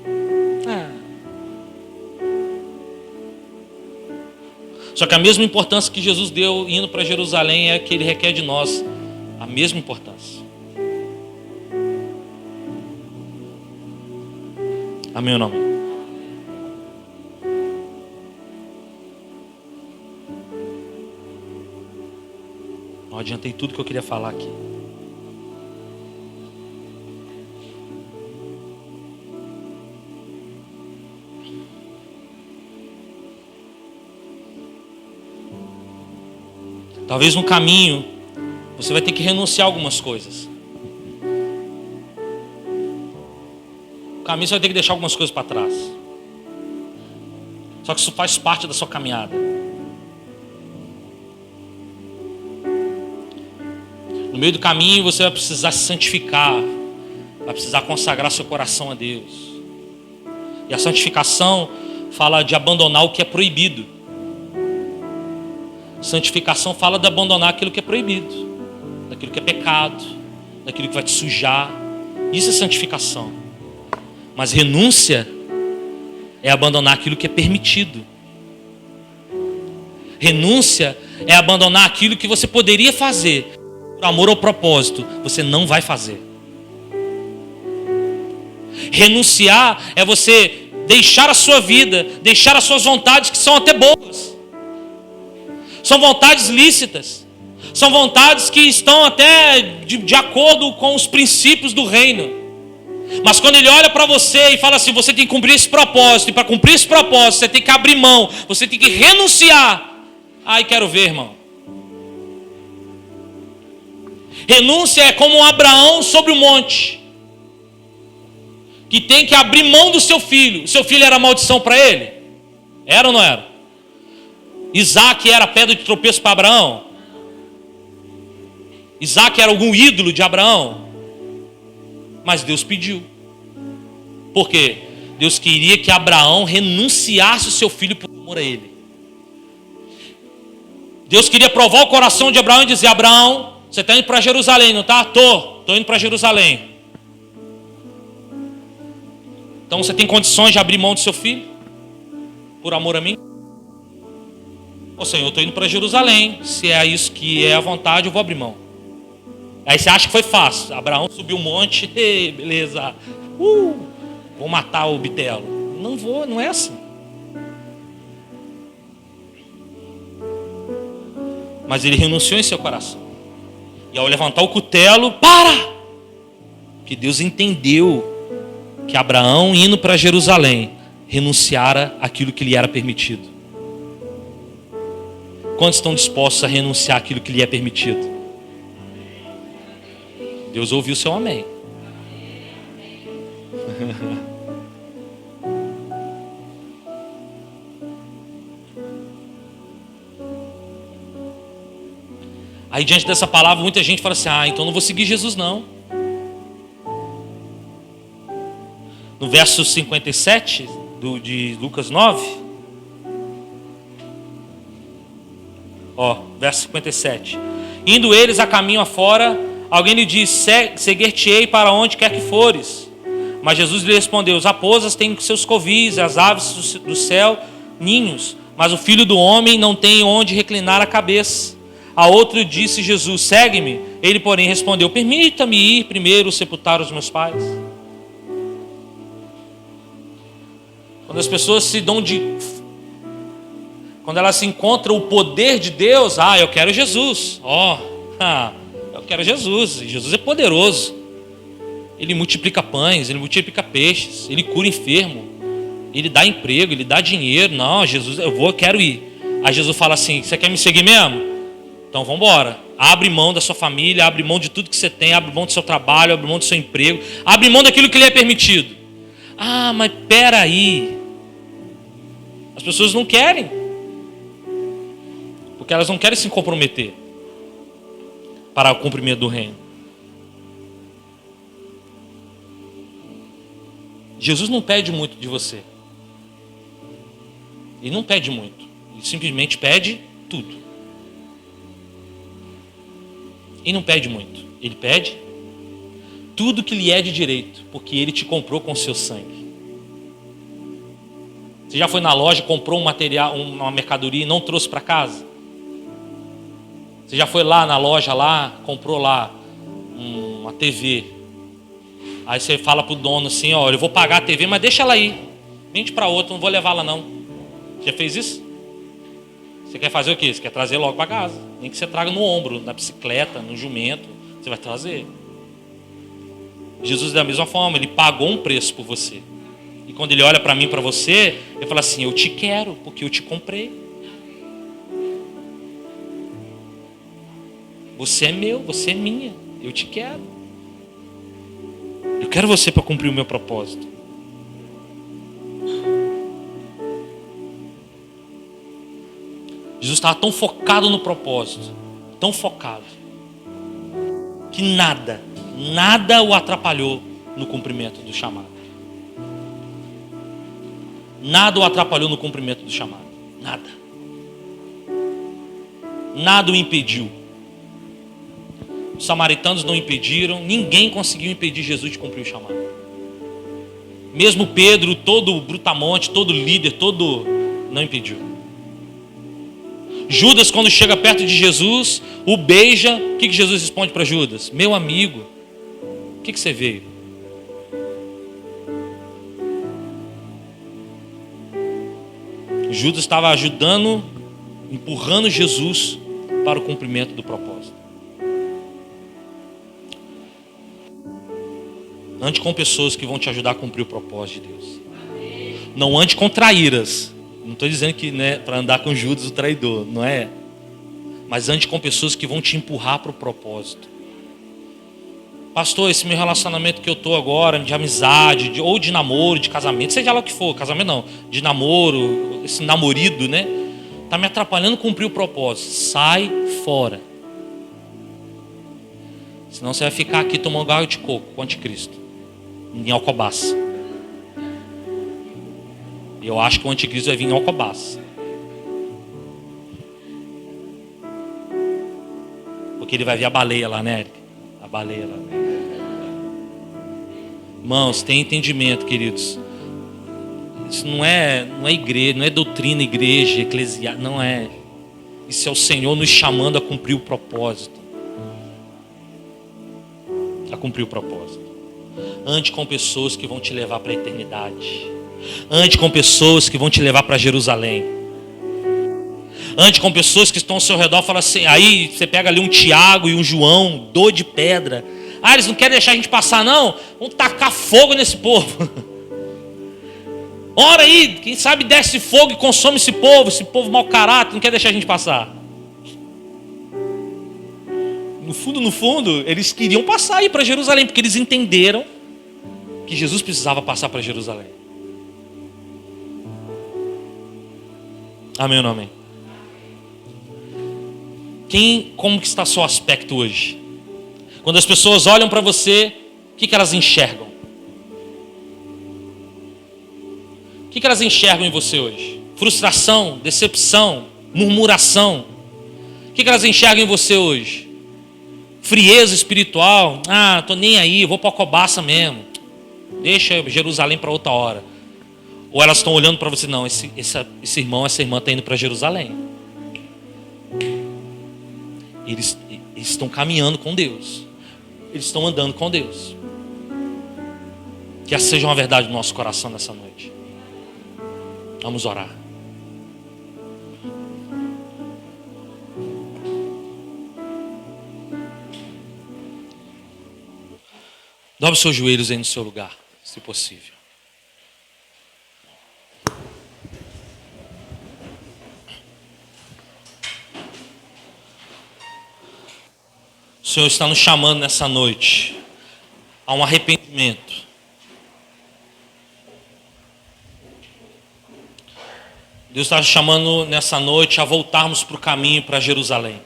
Só que a mesma importância que Jesus deu indo para Jerusalém é que Ele requer de nós a mesma importância. Amém ou não? Eu adiantei tudo que eu queria falar aqui. Talvez no caminho você vai ter que renunciar a algumas coisas. caminho você vai ter que deixar algumas coisas para trás. Só que isso faz parte da sua caminhada. No meio do caminho você vai precisar se santificar. Vai precisar consagrar seu coração a Deus. E a santificação fala de abandonar o que é proibido. Santificação fala de abandonar aquilo que é proibido, daquilo que é pecado, daquilo que vai te sujar. Isso é santificação. Mas renúncia é abandonar aquilo que é permitido. Renúncia é abandonar aquilo que você poderia fazer por amor ao propósito, você não vai fazer. Renunciar é você deixar a sua vida, deixar as suas vontades que são até boas. São vontades lícitas. São vontades que estão até de acordo com os princípios do reino. Mas quando ele olha para você e fala assim, você tem que cumprir esse propósito. E para cumprir esse propósito, você tem que abrir mão. Você tem que renunciar. Ai, quero ver, irmão. Renúncia é como um Abraão sobre o monte, que tem que abrir mão do seu filho. O seu filho era maldição para ele? Era ou não era? Isaac era pedra de tropeço para Abraão? Isaac era algum ídolo de Abraão? Mas Deus pediu. Por quê? Deus queria que Abraão renunciasse o seu filho por amor a ele. Deus queria provar o coração de Abraão e dizer, Abraão, você está indo para Jerusalém, não está? Estou indo para Jerusalém. Então você tem condições de abrir mão do seu filho? Por amor a mim? Ô Senhor, eu estou indo para Jerusalém. Se é isso que é a vontade, eu vou abrir mão. Aí você acha que foi fácil. Abraão subiu um monte. Ei, beleza. Vou matar o bitelo. Não vou, não é assim. Mas ele renunciou em seu coração. E ao levantar o cutelo, para! Que Deus entendeu que Abraão, indo para Jerusalém, renunciara aquilo que lhe era permitido. Quantos estão dispostos a renunciar aquilo que lhe é permitido? Deus ouviu o seu amém. Aí diante dessa palavra muita gente fala assim, então não vou seguir Jesus não. No verso 57 de Lucas 9, verso 57. Indo eles a caminho afora, alguém lhe disse, seguir-te-ei para onde quer que fores. Mas Jesus lhe respondeu, as raposas têm seus covis, as aves do céu ninhos, mas o Filho do Homem não tem onde reclinar a cabeça. A outro disse Jesus, segue-me. Ele, porém, respondeu, permita-me ir primeiro sepultar os meus pais. Quando as pessoas quando elas se encontram o poder de Deus, eu quero Jesus. Eu quero Jesus. Jesus é poderoso. Ele multiplica pães, ele multiplica peixes, ele cura enfermo, ele dá emprego, ele dá dinheiro. Não, Jesus, eu quero ir. Aí Jesus fala assim, você quer me seguir mesmo? Então vamos embora. Abre mão da sua família, abre mão de tudo que você tem, abre mão do seu trabalho, abre mão do seu emprego, abre mão daquilo que lhe é permitido. Mas peraí. As pessoas não querem. Porque elas não querem se comprometer para o cumprimento do reino. Jesus não pede muito de você. Ele não pede muito. Ele simplesmente pede tudo. Ele não pede muito. Ele pede tudo que lhe é de direito, porque ele te comprou com o seu sangue. Você já foi na loja, comprou um material, uma mercadoria e não trouxe para casa? Você já foi lá na loja, comprou lá uma TV. Aí você fala pro dono assim, eu vou pagar a TV, mas deixa ela aí. Vende para outro, não vou levá-la não. Já fez isso? Você quer fazer o quê? Você quer trazer logo para casa. Nem que você traga no ombro, na bicicleta, no jumento. Você vai trazer. Jesus da mesma forma, ele pagou um preço por você. E quando ele olha para mim, para você, ele fala assim, eu te quero, porque eu te comprei. Você é meu, você é minha. Eu te quero. Eu quero você para cumprir o meu propósito. Jesus estava tão focado no propósito, tão focado, que nada o atrapalhou no cumprimento do chamado. Nada o atrapalhou no cumprimento do chamado. Nada. Nada o impediu. Os samaritanos não impediram, ninguém conseguiu impedir Jesus de cumprir o chamado. Mesmo Pedro, todo brutamonte, todo líder, não impediu. Judas, quando chega perto de Jesus, o beija. O que Jesus responde para Judas? Meu amigo, o que você veio? Judas estava ajudando, empurrando Jesus para o cumprimento do propósito. Ande com pessoas que vão te ajudar a cumprir o propósito de Deus. Não ande com traíras. Não estou dizendo que para andar com Judas o traidor, não é. Mas ande com pessoas que vão te empurrar para o propósito. Pastor, esse meu relacionamento que eu estou agora, de amizade, ou de namoro, de casamento, seja lá o que for, casamento não, de namoro, esse namorido, está me atrapalhando a cumprir o propósito. Sai fora. Senão você vai ficar aqui tomando água de coco com o anticristo, em Alcobaça. E eu acho que o anticristo vai vir em Alcobaça. Porque ele vai ver a baleia lá, né, Eric? A baleia lá. Irmãos, tem entendimento, queridos. Isso não é igreja, não é doutrina, igreja, eclesiástica, não é. Isso é o Senhor nos chamando a cumprir o propósito. A cumprir o propósito. Ande com pessoas que vão te levar para a eternidade. Ande com pessoas que vão te levar para Jerusalém. Ande com pessoas que estão ao seu redor. Fala assim, aí você pega ali um Tiago e um João, dor de pedra. Eles não querem deixar a gente passar não? Vamos tacar fogo nesse povo. Ora aí, quem sabe desce fogo e consome esse povo mau caráter, não quer deixar a gente passar. No fundo, eles queriam passar aí para Jerusalém, porque eles entenderam que Jesus precisava passar para Jerusalém. Amém ou não amém? Como que está seu aspecto hoje? Quando as pessoas olham para você, o que elas enxergam? O que elas enxergam em você hoje? Frustração, decepção, murmuração. O que elas enxergam em você hoje? Frieza espiritual. Tô nem aí, vou para Alcobaça mesmo. Deixa Jerusalém para outra hora. Ou elas estão olhando para você, não, esse irmão, essa irmã está indo para Jerusalém. Eles estão caminhando com Deus. Eles estão andando com Deus. Que essa seja uma verdade no nosso coração nessa noite. Vamos orar. Dobre os seus joelhos aí no seu lugar, se possível. O Senhor está nos chamando nessa noite a um arrependimento. Deus está nos chamando nessa noite a voltarmos para o caminho para Jerusalém.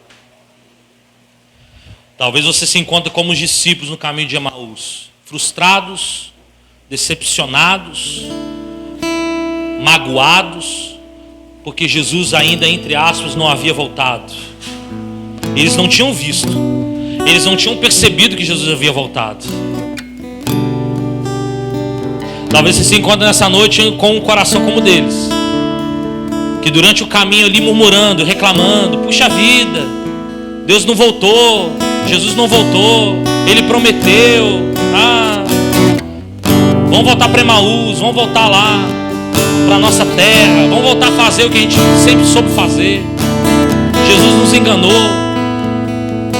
Talvez você se encontre como os discípulos no caminho de Emaús, frustrados, decepcionados, magoados, porque Jesus ainda, entre aspas, não havia voltado. Eles não tinham visto, eles não tinham percebido que Jesus havia voltado. Talvez você se encontre nessa noite com um coração como o deles, que durante o caminho ali murmurando, reclamando, puxa vida, Deus não voltou, Jesus não voltou, Ele prometeu, vamos voltar para Emaús, vamos voltar lá, para a nossa terra, vamos voltar a fazer o que a gente sempre soube fazer. Jesus nos enganou,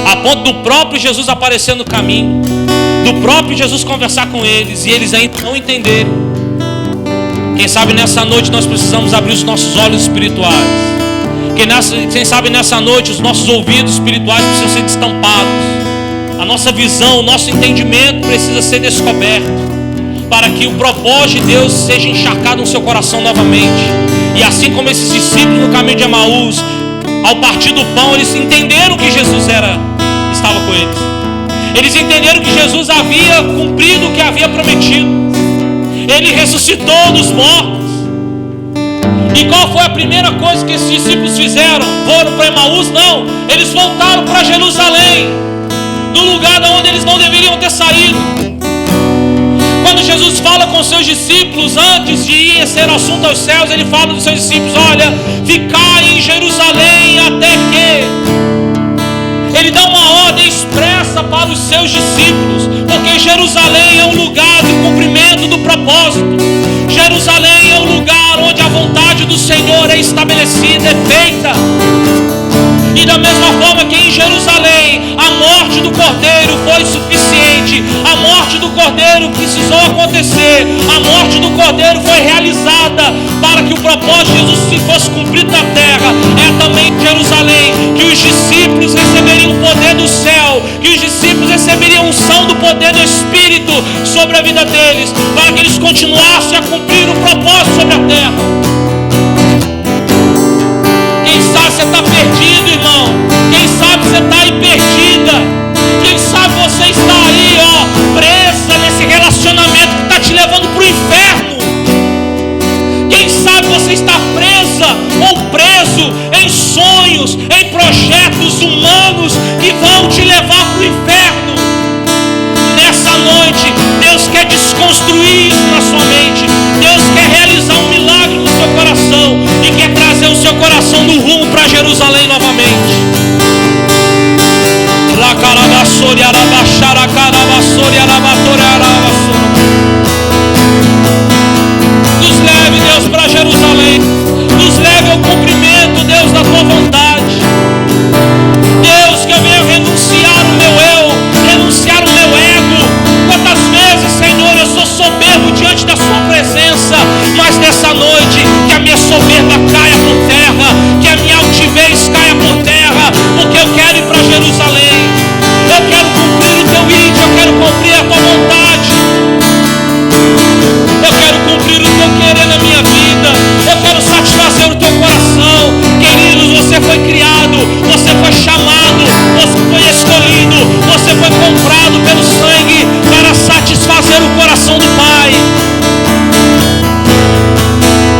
a ponto do próprio Jesus aparecer no caminho, do próprio Jesus conversar com eles, e eles ainda não entenderam. Quem sabe nessa noite nós precisamos abrir os nossos olhos espirituais. Quem sabe nessa noite os nossos ouvidos espirituais precisam ser destampados. A nossa visão, o nosso entendimento precisa ser descoberto, para que o propósito de Deus seja encharcado no seu coração novamente. E assim como esses discípulos no caminho de Emaús ao partir do pão, eles entenderam que Jesus estava com eles. Eles entenderam que Jesus havia cumprido o que havia prometido. Ele ressuscitou dos mortos. E qual foi a primeira coisa que esses discípulos fizeram? Foram para Emaús? Não. Eles voltaram para Jerusalém, do lugar de onde eles não deveriam ter saído. Quando Jesus fala com seus discípulos, antes de ir ser assunto aos céus, ele fala dos seus discípulos: olha, ficai em Jerusalém até que... Ele dá uma ordem expressa para os seus discípulos, porque Jerusalém é um lugar de cumprimento do propósito. Jerusalém é um lugar onde a vontade do Senhor é estabelecida, é feita. E da mesma forma que em Jerusalém a morte do Cordeiro foi suficiente, a morte do Cordeiro precisou acontecer, a morte do Cordeiro foi realizada para que o propósito de Jesus fosse cumprido na terra. É também em Jerusalém que os discípulos receberiam o poder do céu, que os discípulos receberiam a unção do poder do Espírito sobre a vida deles, para que eles continuassem a cumprir o propósito sobre a terra. Quem sabe você está perdido, irmão. Quem sabe você está aí perdida. Quem sabe você está aí, presa nesse relacionamento que está te levando para o inferno. Quem sabe você está presa ou preso em sonhos, em projetos humanos que vão te levar para o inferno. Nessa noite, Deus quer desconstruir isso na sua mente. Deus quer realizar um milagre no seu coração e quer trazer o seu coração no rumo para Jerusalém novamente. Nos leve, Deus, para Jerusalém. Nos leve ao cumprimento, Deus, da tua vontade. Deus, que eu venha renunciar o meu eu, renunciar o meu ego. Quantas vezes, Senhor, eu sou soberbo diante da sua presença, mas nessa noite que a minha soberba caia por terra, que a minha altivez caia por terra, porque eu quero ir para Jerusalém. Eu quero cumprir o teu ídolo, eu quero cumprir a tua vontade. Eu quero cumprir o teu querer na minha vida. Eu quero satisfazer o teu coração. Queridos, você foi criado, você foi chamado, você foi escolhido, você foi comprado pelo sangue para satisfazer o coração do Pai.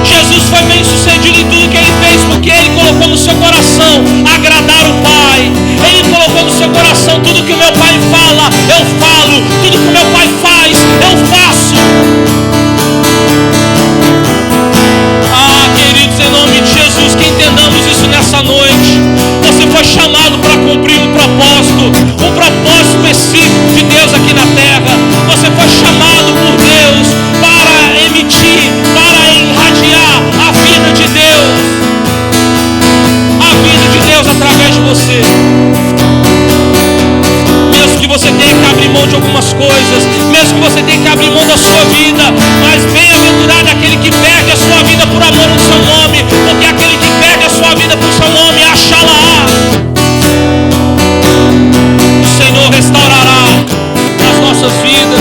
Jesus foi bem sucedido em tudo que ele fez, porque ele colocou no seu coração agradar o Pai. Ele colocou no seu coração: tudo que o meu Pai fala, eu falo. Tudo que o meu Pai faz, eu faço. Queridos, em nome de Jesus, que entendamos isso nessa noite. Você foi chamado para cumprir um propósito específico de Deus aqui na terra. Você foi chamado por Deus para emitir, para irradiar a vida de Deus. A vida de Deus através de você. Mesmo que você tenha que abrir mão de algumas coisas, mesmo que você tenha que abrir mão da sua vida, mas bem-aventurado é aquele que perde a sua vida por amor ao seu nome, porque aquele que perde a sua vida por seu nome, achá-la-á. O Senhor restaurará as nossas vidas.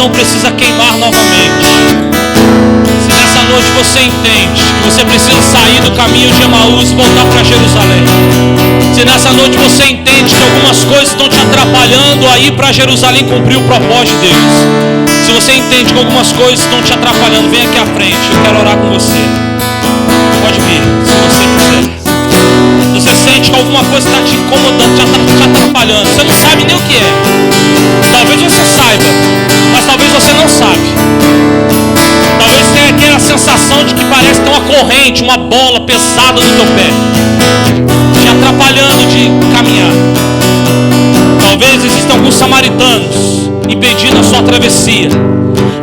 coração precisa queimar novamente. Se nessa noite você entende que você precisa sair do caminho de Emaús e voltar para Jerusalém. Se nessa noite você entende que algumas coisas estão te atrapalhando a ir para Jerusalém cumprir o propósito de Deus. Se você entende que algumas coisas estão te atrapalhando, vem aqui à frente, eu quero orar com você. Pode vir, se você quiser. Você sente que alguma coisa está te incomodando, te atrapalhando, você não sabe nem o que é. Talvez você saiba, mas talvez você não sabe. Talvez tenha aquela sensação de que parece ter uma corrente, uma bola pesada no teu pé, te atrapalhando de caminhar. Talvez existam alguns samaritanos impedindo a sua travessia.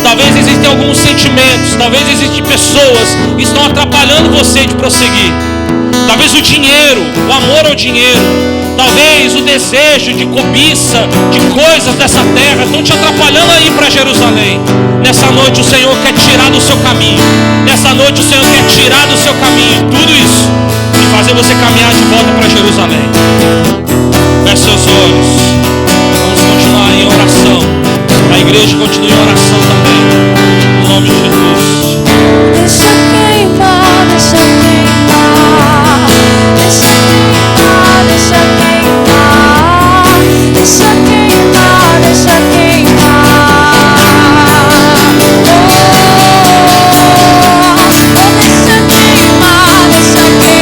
Talvez existem alguns sentimentos, talvez existem pessoas que estão atrapalhando você de prosseguir. Talvez o dinheiro, o amor ao dinheiro, talvez o desejo de cobiça, de coisas dessa terra estão te atrapalhando a ir para Jerusalém. Nessa noite o Senhor quer tirar do seu caminho. Nessa noite o Senhor quer tirar do seu caminho tudo isso e fazer você caminhar de volta para Jerusalém. Feche seus olhos. Vamos continuar em oração. A igreja continua em oração também. No nome de Jesus. Deixa queimar, deixa queimar. Deixa queimar, deixa queimar. Deixa queimar, deixa queimar. Oh, deixa queimar, deixa queimar.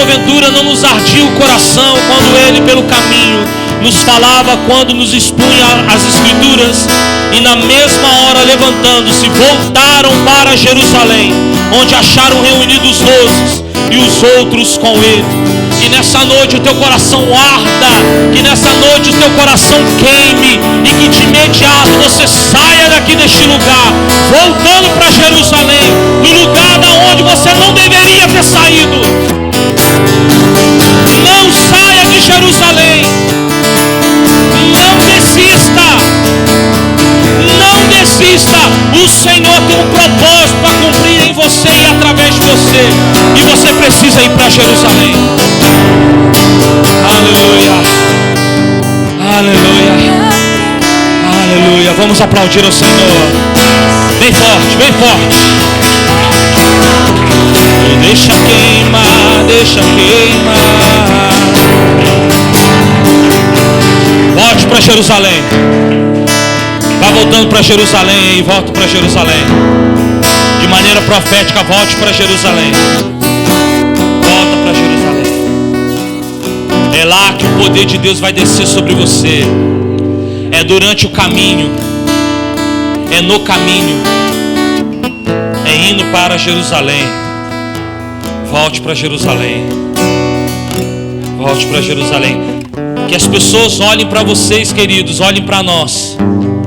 porventura não nos ardia o coração quando Ele pelo caminho nos falava, quando nos expunha as Escrituras, e na mesma hora levantando-se, voltaram para Jerusalém, onde acharam reunidos os 12 e os outros com Ele. Que nessa noite o teu coração arda, que nessa noite o teu coração queime, e que de imediato você saia daqui deste lugar, voltando para Jerusalém, no lugar da onde você não deveria ter saído. Não saia de Jerusalém, não desista, não desista. O Senhor tem um propósito para cumprir em você e através de você, e você precisa ir para Jerusalém. Aleluia, aleluia, aleluia. Vamos aplaudir ao Senhor bem forte, bem forte. Deixa queimar, deixa queimar. Volte para Jerusalém. Vá voltando para Jerusalém e volta para Jerusalém. De maneira profética, volte para Jerusalém. Volta para Jerusalém. É lá que o poder de Deus vai descer sobre você. É durante o caminho. É no caminho. É indo para Jerusalém. Volte para Jerusalém. Volte para Jerusalém. Que as pessoas olhem para vocês, queridos, olhem para nós.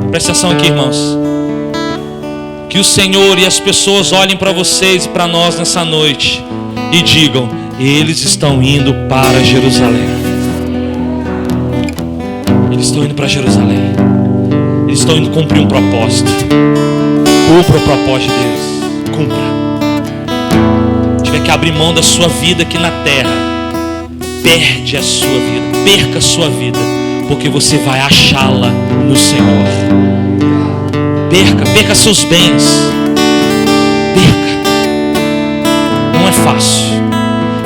Presta atenção aqui, irmãos. Que o Senhor e as pessoas olhem para vocês e para nós nessa noite e digam: eles estão indo para Jerusalém. Eles estão indo para Jerusalém. Eles estão indo cumprir um propósito. Cumpra o propósito de Deus. Cumpra. Tiver que abrir mão da sua vida aqui na terra, perde a sua vida, perca a sua vida, porque você vai achá-la no Senhor. Perca seus bens. Perca. Não é fácil.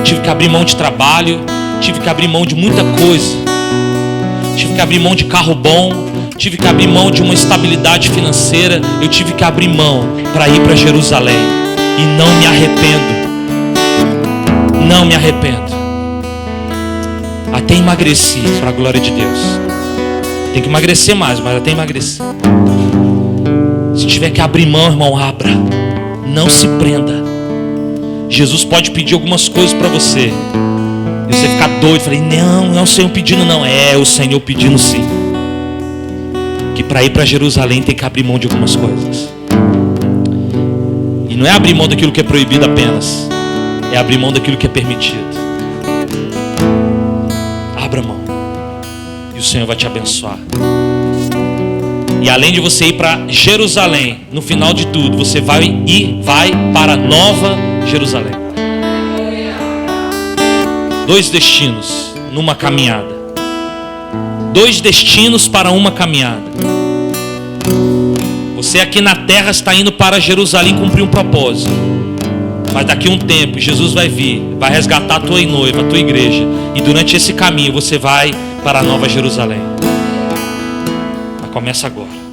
Tive que abrir mão de trabalho, tive que abrir mão de muita coisa. Tive que abrir mão de carro bom, tive que abrir mão de uma estabilidade financeira. Eu tive que abrir mão para ir para Jerusalém. E não me arrependo. Não me arrependo. Até emagreci, para a glória de Deus. Tem que emagrecer mais, mas até emagreci. Se tiver que abrir mão, irmão, abra. Não se prenda. Jesus pode pedir algumas coisas para você e você ficar doido. Falei, não é o Senhor pedindo, não. É o Senhor pedindo, sim. Que para ir para Jerusalém tem que abrir mão de algumas coisas. E não é abrir mão daquilo que é proibido apenas, é abrir mão daquilo que é permitido. Abra mão e o Senhor vai te abençoar. E além de você ir para Jerusalém, no final de tudo, você vai para Nova Jerusalém. 2 destinos numa caminhada. 2 destinos para uma caminhada. Você aqui na terra está indo para Jerusalém cumprir um propósito. Mas daqui a um tempo Jesus vai vir, vai resgatar a tua noiva, a tua igreja. E durante esse caminho você vai para a Nova Jerusalém. Mas começa agora.